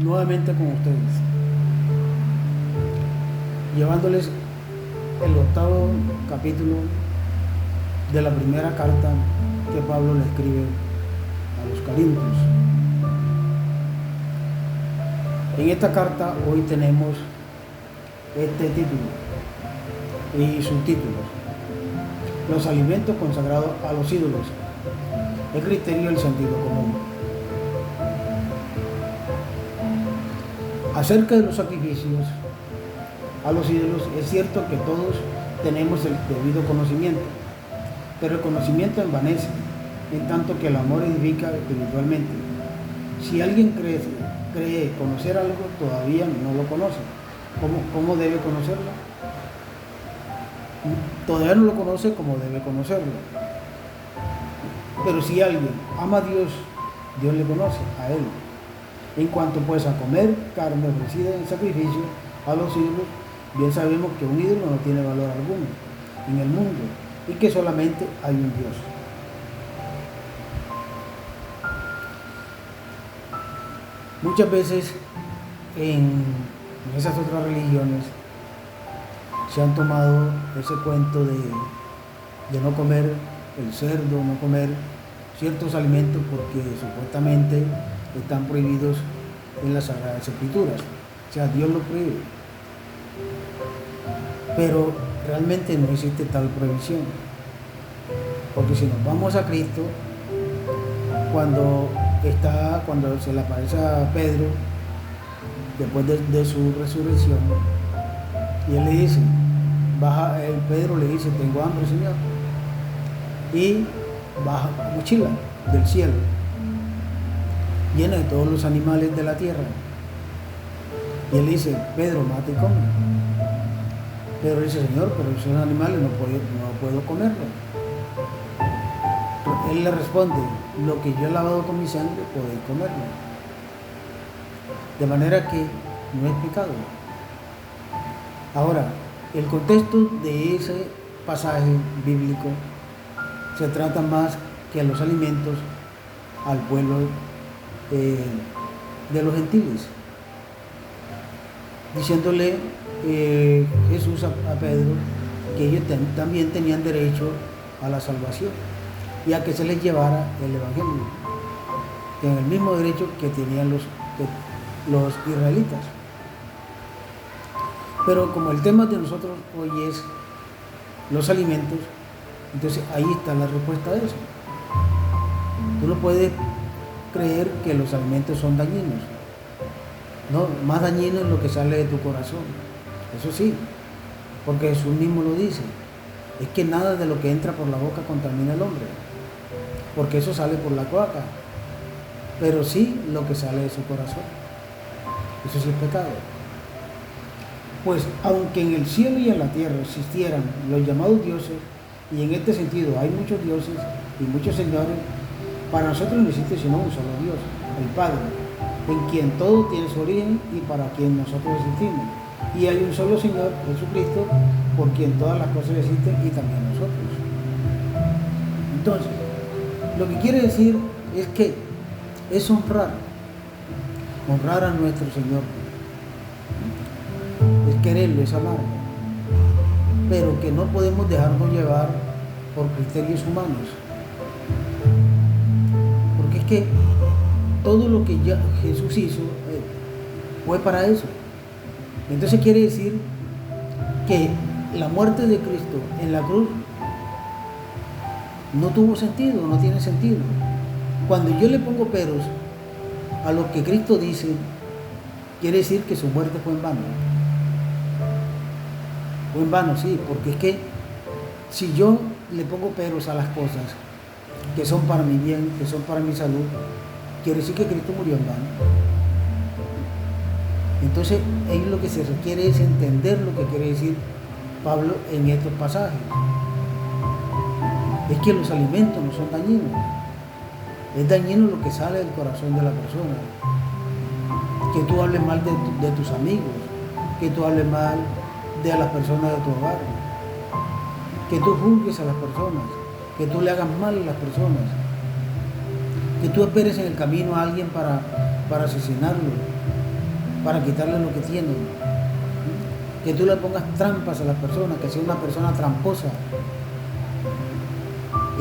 nuevamente con ustedes, llevándoles el 8º capítulo de la primera carta que Pablo le escribe a los Corintios. En esta carta hoy tenemos este título y subtítulos: los alimentos consagrados a los ídolos, el criterio del sentido común. Acerca de los sacrificios a los ídolos, es cierto que todos tenemos el debido conocimiento, pero el conocimiento envanece, en tanto que el amor edifica espiritualmente. Si alguien cree conocer algo, todavía no lo conoce. ¿Cómo debe conocerlo? Todavía no lo conoce como debe conocerlo. Pero si alguien ama a Dios, Dios le conoce a él. En cuanto pues a comer carne ofrecida en sacrificio a los ídolos, bien sabemos que un ídolo no tiene valor alguno en el mundo y que solamente hay un Dios. Muchas veces en esas otras religiones se han tomado ese cuento de no comer el cerdo, no comer ciertos alimentos porque supuestamente están prohibidos en las Sagradas Escrituras. O sea, Dios lo prohíbe. Pero realmente no existe tal prohibición. Porque si nos vamos a Cristo, cuando se le aparece a Pedro, después de su resurrección, y él le dice, Pedro le dice, tengo hambre, Señor, y baja mochila del cielo, llena de todos los animales de la tierra, y él le dice, Pedro, mata y come. Pedro dice, Señor, pero esos animales no puedo comerlos. Él le responde, lo que yo he lavado con mi sangre, podéis comerlo. De manera que no es pecado. Ahora, el contexto de ese pasaje bíblico se trata más que los alimentos al pueblo de los gentiles, diciéndole Jesús a Pedro que ellos también tenían derecho a la salvación y a que se les llevara el evangelio, en el mismo derecho que tenían los israelitas. Pero como el tema de nosotros hoy es los alimentos, entonces ahí está la respuesta a eso. Tú no puedes creer que los alimentos son dañinos. No, más dañino es lo que sale de tu corazón. Eso sí, porque Jesús mismo lo dice. Es que nada de lo que entra por la boca contamina al hombre, porque eso sale por la cloaca, pero sí lo que sale de su corazón. Eso sí es pecado. Pues aunque en el cielo y en la tierra existieran los llamados dioses, y en este sentido hay muchos dioses y muchos señores, para nosotros no existe sino un solo Dios, el Padre, en quien todo tiene su origen y para quien nosotros existimos. Y hay un solo Señor, Jesucristo, por quien todas las cosas existen y también nosotros. Entonces, lo que quiere decir es que es honrar a nuestro Señor. Es quererlo, es amarlo. Pero que no podemos dejarnos llevar por criterios humanos. Porque es que todo lo que ya Jesús hizo fue para eso. Entonces quiere decir que la muerte de Cristo en la cruz no tuvo sentido, no tiene sentido. Cuando yo le pongo peros a lo que Cristo dice, quiere decir que su muerte fue en vano. Fue en vano, sí, porque es que si yo le pongo peros a las cosas que son para mi bien, que son para mi salud, quiere decir que Cristo murió en vano. Entonces, ahí lo que se requiere es entender lo que quiere decir Pablo en estos pasajes. Es que los alimentos no son dañinos. Es dañino lo que sale del corazón de la persona. Que tú hables mal de tus amigos, que tú hables mal de las personas de tu hogar, que tú juzgues a las personas, que tú le hagas mal a las personas, que tú esperes en el camino a alguien para asesinarlo, para quitarle lo que tienen. Que tú le pongas trampas a las personas, que sea una persona tramposa.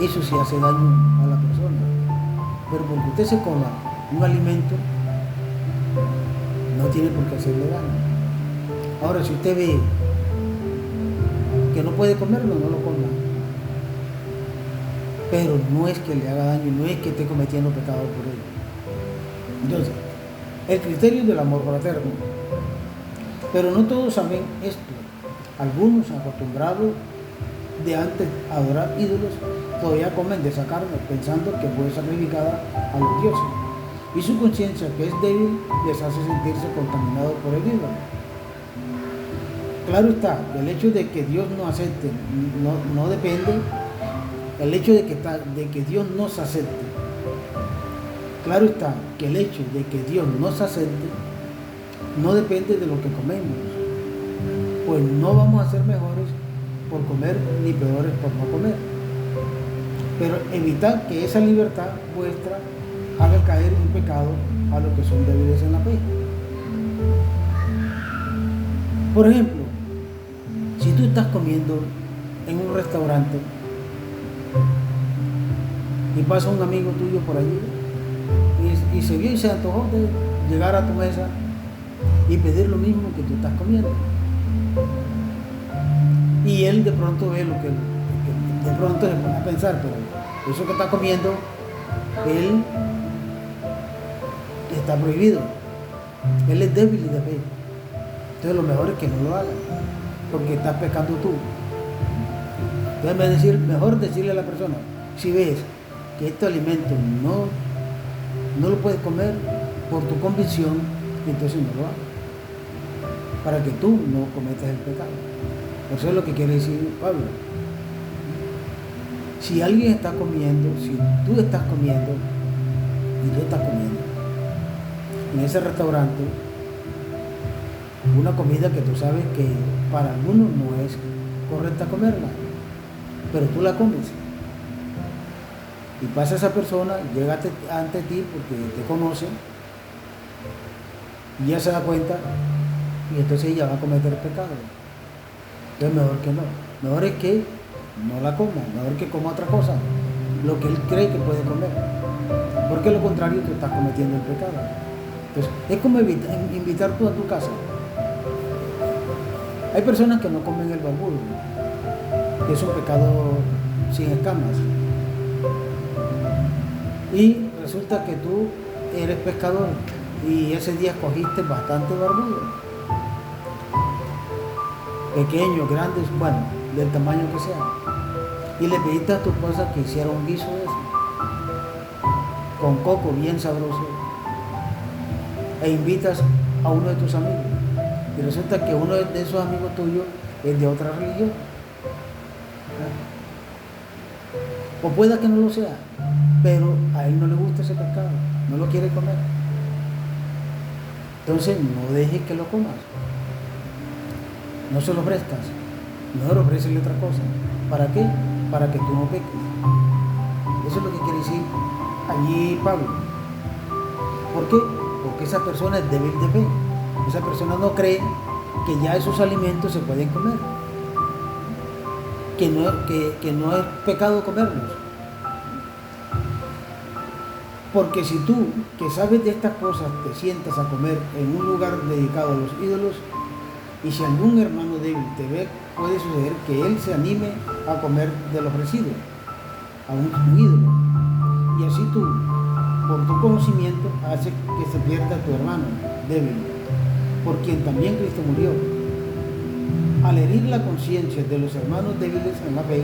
Eso sí hace daño a la persona. Pero porque usted se coma un alimento, no tiene por qué hacerle daño. Ahora, si usted ve que no puede comerlo, no lo coma. Pero no es que le haga daño, no es que esté cometiendo pecado por ello. Entonces, el criterio del amor fraterno. Pero no todos saben esto. Algunos, acostumbrados de antes a adorar ídolos, todavía comen de esa carne, pensando que fue sacrificada a los dioses. Y su conciencia, que es débil, les hace sentirse contaminados por el ídolo. Claro está, el hecho de que Dios no acepte, no depende, el hecho de que Dios nos acepte. Claro está que el hecho de que Dios nos acepte no depende de lo que comemos, pues no vamos a ser mejores por comer ni peores por no comer. Pero evitar que esa libertad vuestra haga caer en pecado a los que son débiles en la fe. Por ejemplo, si tú estás comiendo en un restaurante y pasa un amigo tuyo por allí y se vio y se antojó de llegar a tu mesa y pedir lo mismo que tú estás comiendo, y él de pronto ve lo que de pronto se pone a pensar, pero eso que está comiendo él está prohibido, él es débil de fe, entonces lo mejor es que no lo haga, porque estás pecando tú. Entonces mejor decirle a la persona, si ves que este alimento no lo puedes comer por tu convicción, entonces no lo hagas, para que tú no cometas el pecado. Eso es lo que quiere decir Pablo. Si alguien está comiendo, si tú estás comiendo y tú estás comiendo en ese restaurante una comida que tú sabes que para algunos no es correcta comerla, pero tú la comes, y pasa esa persona, llega ante ti porque te conoce y ya se da cuenta, y entonces ella va a cometer pecado. Entonces mejor que no, mejor es que no la coma, mejor que coma otra cosa, lo que él cree que puede comer, porque lo contrario tú estás cometiendo el pecado. Entonces es como invitar tú a tu casa. Hay personas que no comen el barbudo, que es un pecado sin escamas, y resulta que tú eres pescador y ese día cogiste bastante barbudo, pequeños, grandes, bueno, del tamaño que sea, y le pediste a tu esposa que hiciera un guiso de eso, con coco bien sabroso, e invitas a uno de tus amigos, y resulta que uno de esos amigos tuyos es de otra religión, o pueda que no lo sea, pero a él no le gusta ese pescado, no lo quiere comer. Entonces no dejes que lo comas, no se lo ofrezcas, mejor ofrécele otra cosa. ¿Para qué? Para que tú no peques. Eso es lo que quiere decir allí Pablo. ¿Por qué? Porque esa persona es débil de fe, esa persona no cree que ya esos alimentos se pueden comer, que no es pecado comerlos. Porque si tú, que sabes de estas cosas, te sientas a comer en un lugar dedicado a los ídolos, y si algún hermano débil te ve, puede suceder que él se anime a comer de lo ofrecido a un ídolo, y así tú, por tu conocimiento, hace que se pierda tu hermano débil, por quien también Cristo murió. Al herir la conciencia de los hermanos débiles en la fe,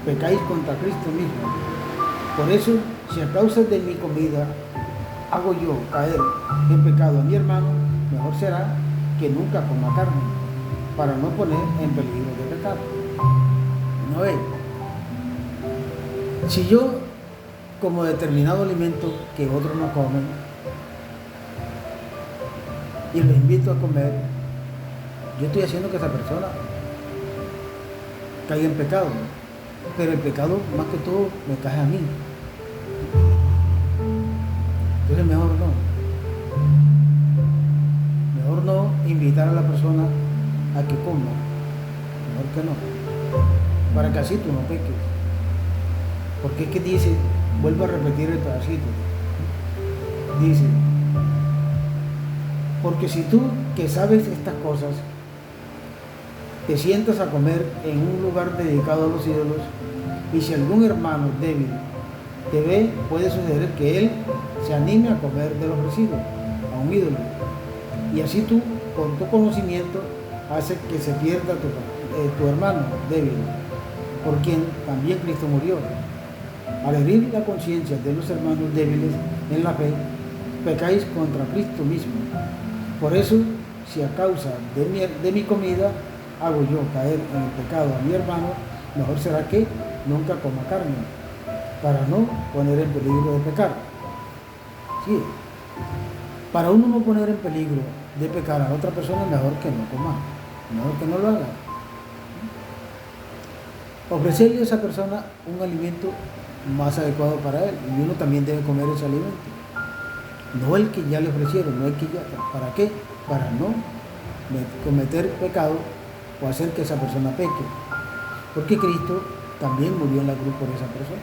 pecáis contra Cristo mismo. Por eso, si a causa de mi comida hago yo caer en pecado a mi hermano, mejor será que nunca coma carne, para no poner en peligro de pecado. ¿No ves? Si yo como determinado alimento que otros no comen y lo invito a comer, yo estoy haciendo que esa persona caiga en pecado, pero el pecado más que todo me cae a mí. Entonces mejor invitar a la persona a que coma, mejor que no, para que así tú no peques. Porque es que dice, vuelvo a repetir el pedacito, dice, porque si tú que sabes estas cosas, te sientas a comer en un lugar dedicado a los ídolos, y si algún hermano débil te ve, puede suceder que él se anime a comer de los residuos, a un ídolo. Y así tú, con tu conocimiento, hace que se pierda tu hermano débil, por quien también Cristo murió. Al herir la conciencia de los hermanos débiles en la fe, pecáis contra Cristo mismo. Por eso, si a causa de mi comida hago yo caer en el pecado a mi hermano, mejor será que nunca coma carne, para no poner en peligro de pecar. Sí, para uno no poner en peligro de pecar a otra persona, mejor que no coma, mejor que no lo haga. Ofrecerle a esa persona un alimento más adecuado para él, y uno también debe comer ese alimento, no el que ya le ofrecieron, no el que ya, ¿para qué? Para no cometer pecado o hacer que esa persona peque, porque Cristo también murió en la cruz por esa persona.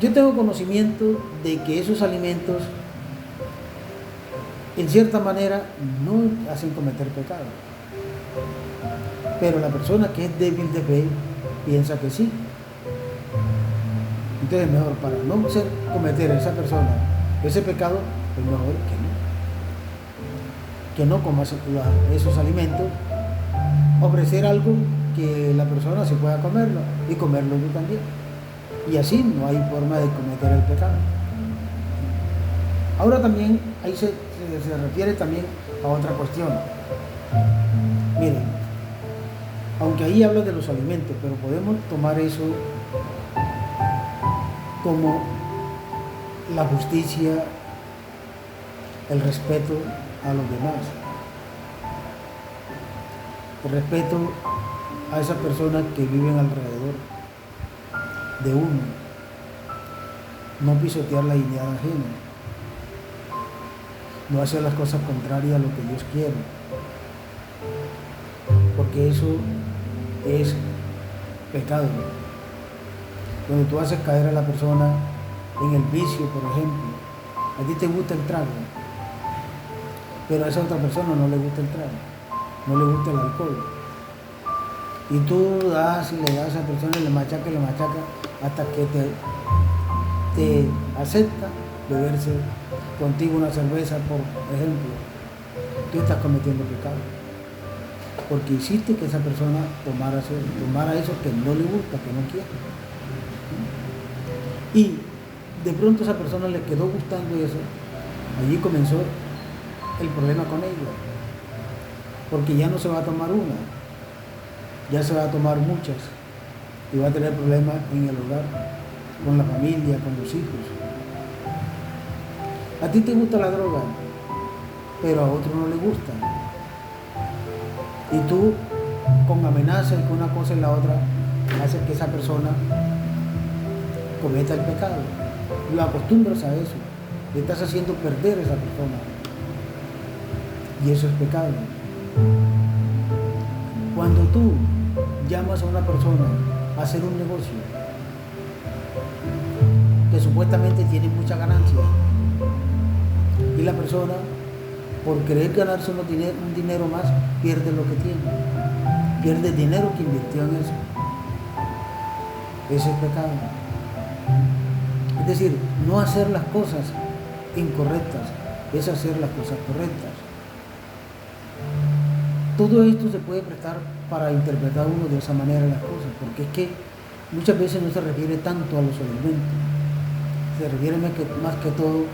Yo tengo conocimiento de que esos alimentos en cierta manera no hacen cometer pecado, pero la persona que es débil de fe piensa que sí. Entonces mejor, para no cometer a esa persona ese pecado, es mejor que no coma esos alimentos, ofrecer algo que la persona se pueda comerlo y comerlo yo también, y así no hay forma de cometer el pecado. Ahora también ahí se refiere también a otra cuestión. Miren, aunque ahí habla de los alimentos, pero podemos tomar eso como la justicia, el respeto a los demás, el respeto a esas personas que viven alrededor de uno, no pisotear la dignidad ajena, no hacer las cosas contrarias a lo que Dios quiere, porque eso es pecado. Cuando tú haces caer a la persona en el vicio, por ejemplo, a ti te gusta el trago, pero a esa otra persona no le gusta el trago, no le gusta el alcohol, y tú das y le das a esa persona y le machaca hasta que te acepta beberse contigo una cerveza, por ejemplo. Tú estás cometiendo pecado, porque hiciste que esa persona tomara eso que no le gusta, que no quiere, y de pronto a esa persona le quedó gustando eso. Allí comenzó el problema con ella, porque ya no se va a tomar una, ya se va a tomar muchas, y va a tener problemas en el hogar, con la familia, con los hijos. A ti te gusta la droga, pero a otro no le gusta, y tú, con amenazas y con una cosa y la otra, haces que esa persona cometa el pecado. Lo acostumbras a eso, le estás haciendo perder a esa persona, y eso es pecado. Cuando tú llamas a una persona a hacer un negocio que supuestamente tiene mucha ganancia, y la persona, por querer ganarse un dinero más, pierde lo que tiene, pierde el dinero que invirtió en eso. Ese es pecado. Es decir, no hacer las cosas incorrectas, es hacer las cosas correctas. Todo esto se puede prestar para interpretar uno de esa manera las cosas, porque es que muchas veces no se refiere tanto a los alimentos, se refiere más que todo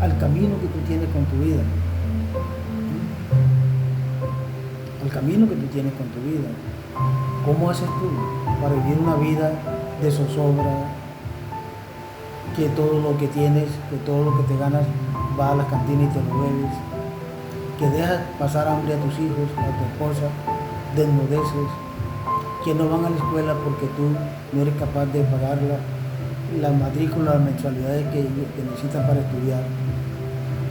al camino que tú tienes con tu vida, al camino que tú tienes con tu vida. ¿Cómo haces tú para vivir una vida de zozobra, que todo lo que tienes, que todo lo que te ganas va a las cantinas y te lo bebes, que dejas pasar hambre a tus hijos, a tu esposa, desnudeces, que no van a la escuela porque tú no eres capaz de pagar la matrícula, las mensualidades que necesitan para estudiar?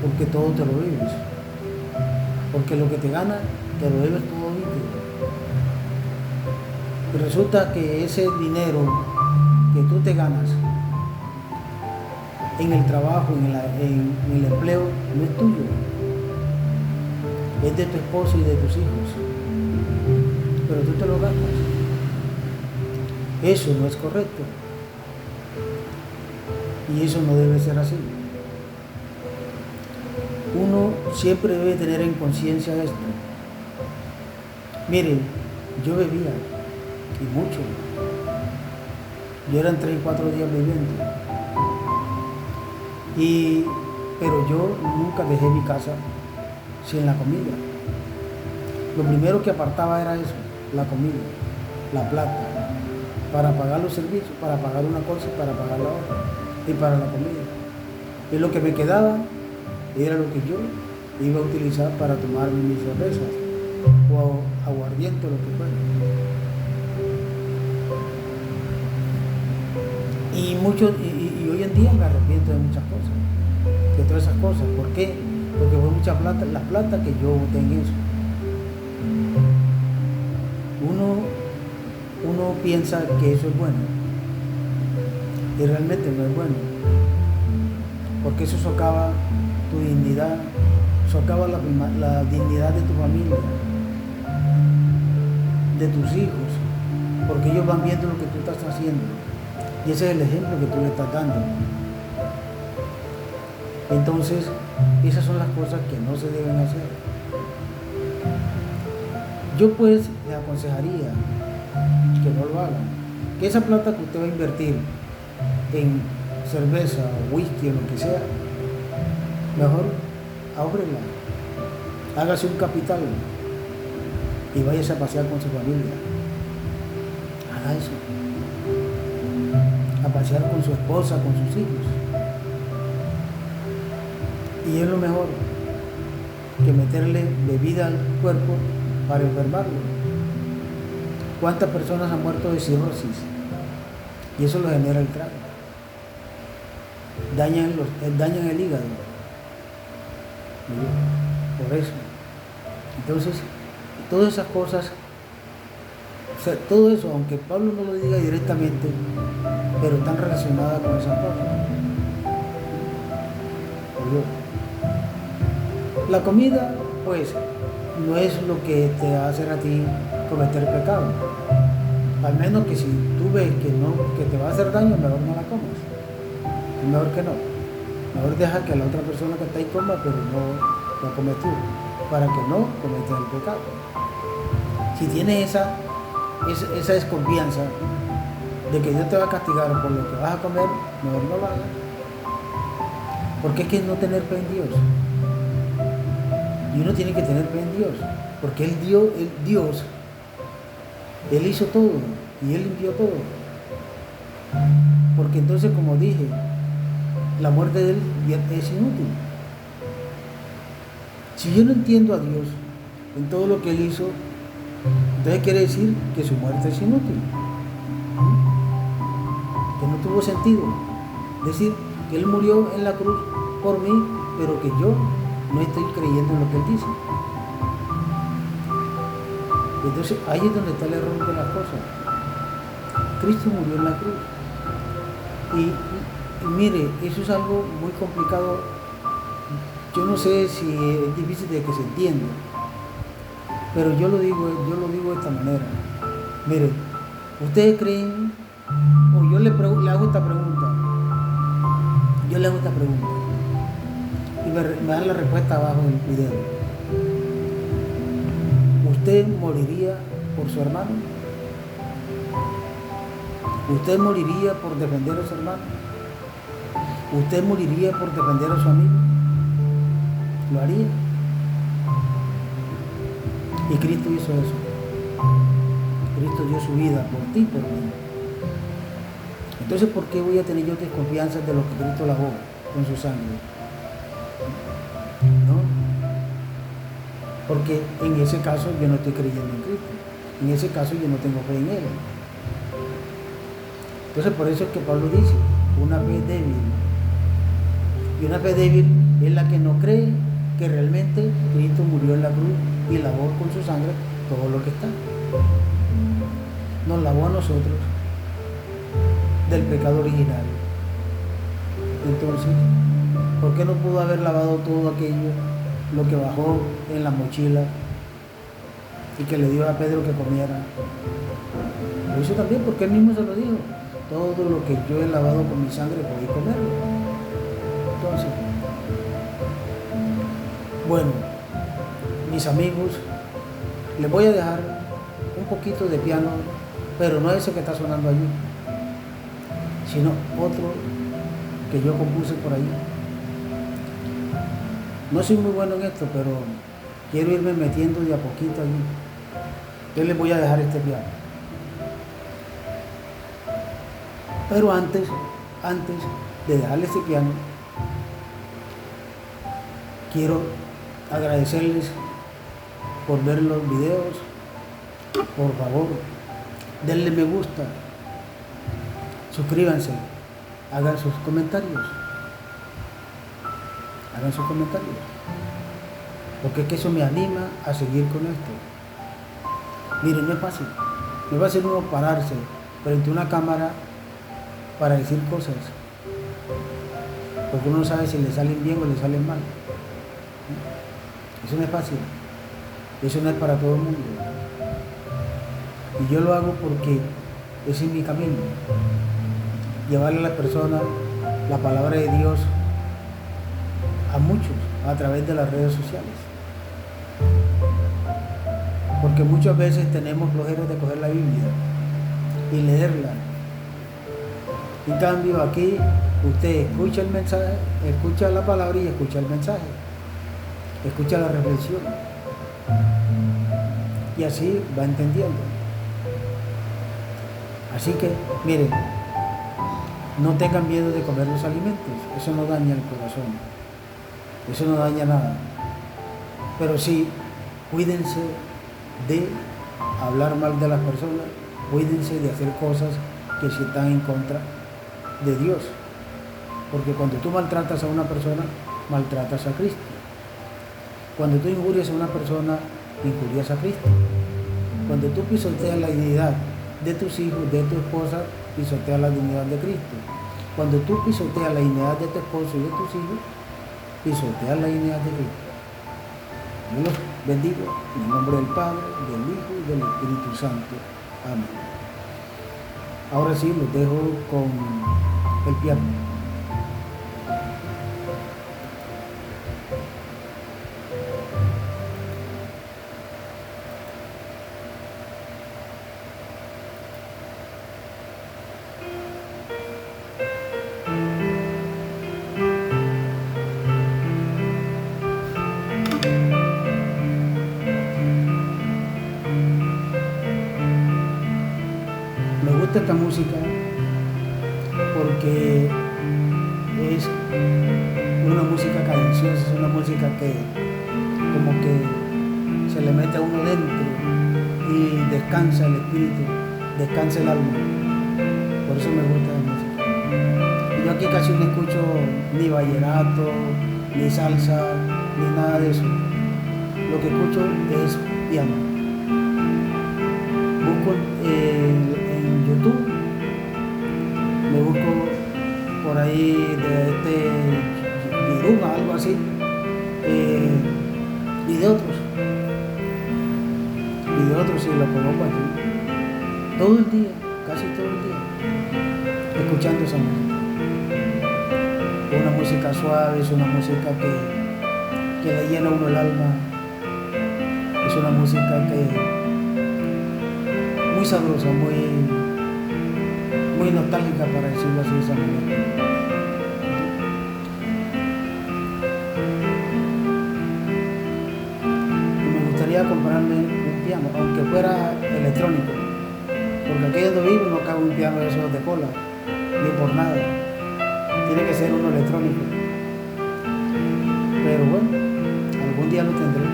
porque todo te lo bebes. Porque lo que te gana, te lo bebes todo líquido. Y resulta que ese dinero que tú te ganas en el trabajo, en el empleo, no es tuyo. Es de tu esposo y de tus hijos. Pero tú te lo gastas. Eso no es correcto. Y eso no debe ser así. Uno siempre debe tener en conciencia esto. Miren, yo bebía, y mucho. Yo eran 3 y 4 días bebiendo. Pero yo nunca dejé mi casa sin la comida. Lo primero que apartaba era eso, la comida, la plata, para pagar los servicios, para pagar una cosa y para pagar la otra, y para la comida. Y lo que me quedaba era lo que yo iba a utilizar para tomar mis cervezas o aguardiente o lo que fuera. Y hoy en día me arrepiento de muchas cosas, de todas esas cosas. ¿Por qué? Porque fue mucha plata, la plata que yo boté en eso. Uno piensa que eso es bueno y realmente no es bueno, porque eso socava tu dignidad, socava la dignidad de tu familia, de tus hijos, porque ellos van viendo lo que tú estás haciendo y ese es el ejemplo que tú le estás dando. Entonces, esas son las cosas que no se deben hacer. Yo pues le aconsejaría que no lo hagan, que esa plata que usted va a invertir en cerveza, whisky o lo que sea, mejor ábrela, hágase un capital y váyase a pasear con su familia. Haga eso, a pasear con su esposa, con sus hijos. Y es lo mejor que meterle bebida al cuerpo para enfermarlo. ¿Cuántas personas han muerto de cirrosis? Y eso lo genera el trago. Dañan el hígado. Por eso. Entonces, todas esas cosas, o sea, todo eso, aunque Pablo no lo diga directamente, pero están relacionadas con esas cosas. La comida, pues, no es lo que te va a hacer a ti cometer pecado. Al menos que si tú ves que te va a hacer daño, mejor no la comas. Es mejor que no. Mejor deja que la otra persona que está ahí coma, pero no la comes tú, para que no cometas el pecado. Si tienes esa desconfianza de que Dios te va a castigar por lo que vas a comer, mejor no lo hagas. Porque es que no tener fe en Dios. Y uno tiene que tener fe en Dios, porque Él hizo todo y Él limpió todo. Porque entonces, como dije, la muerte de Él es inútil. Si yo no entiendo a Dios en todo lo que Él hizo, entonces quiere decir que su muerte es inútil, que no tuvo sentido. Es decir, que Él murió en la cruz por mí, pero que yo no estoy creyendo en lo que Él dice. Entonces ahí es donde está el error de las cosas. Cristo murió en la cruz. Y mire, eso es algo muy complicado. Yo no sé si es difícil de que se entienda, pero yo lo digo de esta manera. Mire, ustedes creen, o yo le hago esta pregunta. Y me dan la respuesta abajo en el video. ¿Usted moriría por su hermano? ¿Usted moriría por defender a su hermano? ¿Usted moriría por defender a su amigo? ¿Lo haría? Y Cristo hizo eso. Cristo dio su vida por ti, por mí. Entonces, ¿por qué voy a tener yo desconfianza de lo que Cristo lavó con su sangre? ¿No? Porque en ese caso yo no estoy creyendo en Cristo. En ese caso yo no tengo fe en Él. Entonces, por eso es que Pablo dice, una fe débil Y una fe débil es la que no cree que realmente Cristo murió en la cruz y lavó con su sangre todo lo que está. Nos lavó a nosotros del pecado original. Entonces, ¿por qué no pudo haber lavado todo aquello, lo que bajó en la mochila y que le dio a Pedro que comiera? Lo hizo también porque él mismo se lo dijo: todo lo que yo he lavado con mi sangre podéis comerlo. Entonces, bueno, mis amigos, les voy a dejar un poquito de piano, pero no ese que está sonando allí, sino otro que yo compuse por ahí. No soy muy bueno en esto, pero quiero irme metiendo de a poquito allí. Yo les voy a dejar este piano. Pero antes de dejarle este piano, quiero agradecerles por ver los videos. Por favor, denle me gusta, suscríbanse, hagan sus comentarios, porque es que eso me anima a seguir con esto. Miren, no es fácil uno pararse frente a una cámara para decir cosas, porque uno no sabe si le salen bien o le salen mal. Eso no es fácil, eso no es para todo el mundo. Y yo lo hago porque ese es mi camino, llevarle a las personas la palabra de Dios a muchos a través de las redes sociales, porque muchas veces tenemos flojera de coger la Biblia y leerla. En cambio, aquí usted escucha el mensaje, escucha la palabra y escucha el mensaje, escucha la reflexión, y así va entendiendo. Así que, miren, no tengan miedo de comer los alimentos, eso no daña el corazón, eso no daña nada. Pero sí, cuídense de hablar mal de las personas, cuídense de hacer cosas que se están en contra de Dios. Porque cuando tú maltratas a una persona, maltratas a Cristo. Cuando tú injurias a una persona, injurias a Cristo. Cuando tú pisoteas la dignidad de tus hijos, de tu esposa, pisoteas la dignidad de Cristo. Cuando tú pisoteas la dignidad de tu esposo y de tus hijos, pisoteas la dignidad de Cristo. Yo los bendigo en el nombre del Padre, del Hijo y del Espíritu Santo. Amén. Ahora sí, los dejo con el piano. Me gusta esta música porque es una música cadenciosa, es una música que como que se le mete a uno dentro y descansa el espíritu, descansa el alma. Por eso me gusta la música. Y yo aquí casi no escucho ni vallenato, ni salsa, ni nada de eso. Lo que escucho es piano. Busco en YouTube, me busco por ahí de Viruma, algo así, y de otros y lo coloco aquí todo el día, casi todo el día, escuchando esa música. Es una música suave, es una música que le llena a uno el alma, es una música que muy sabrosa, muy nostálgica, para decirlo así de esa manera. Y me gustaría comprarme un piano, aunque fuera electrónico, porque aquí donde vivo no cabe un piano de esos de cola, ni por nada. Tiene que ser uno electrónico. Pero bueno, algún día lo tendré.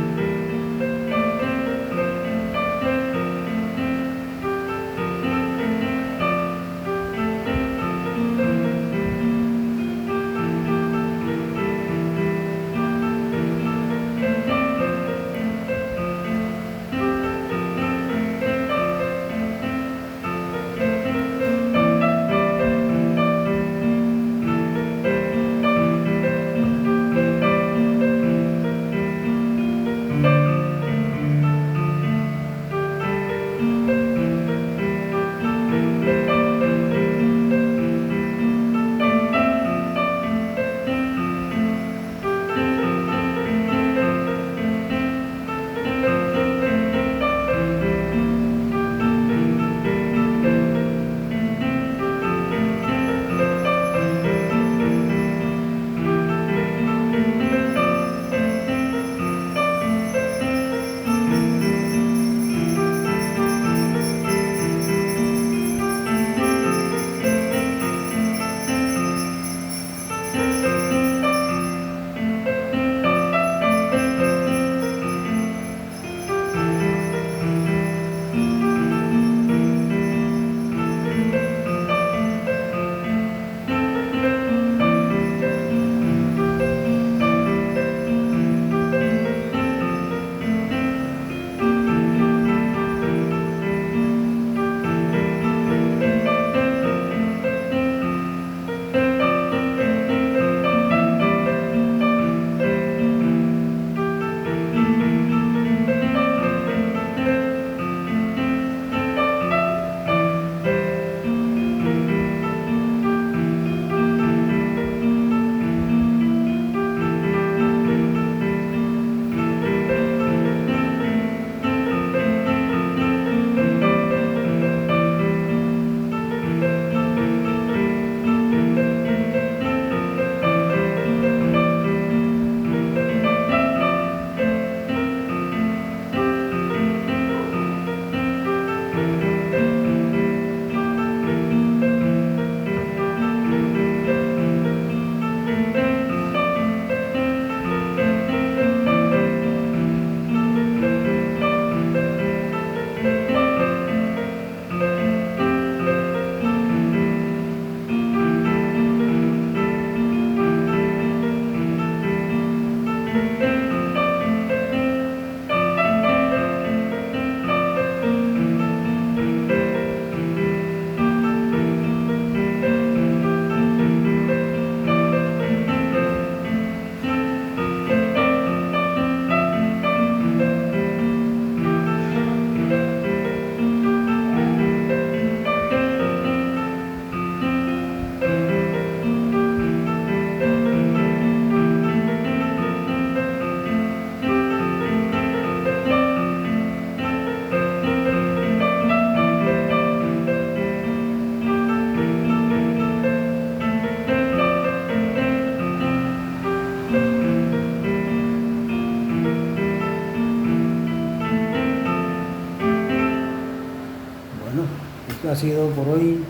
ha sido por hoy.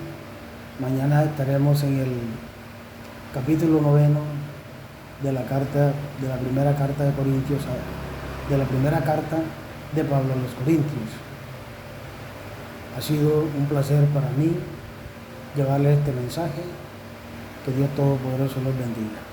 Mañana estaremos en el capítulo 9 de la primera carta de Corintios, de la primera carta de Pablo a los Corintios. Ha sido un placer para mí llevarles este mensaje. Que Dios Todopoderoso los bendiga.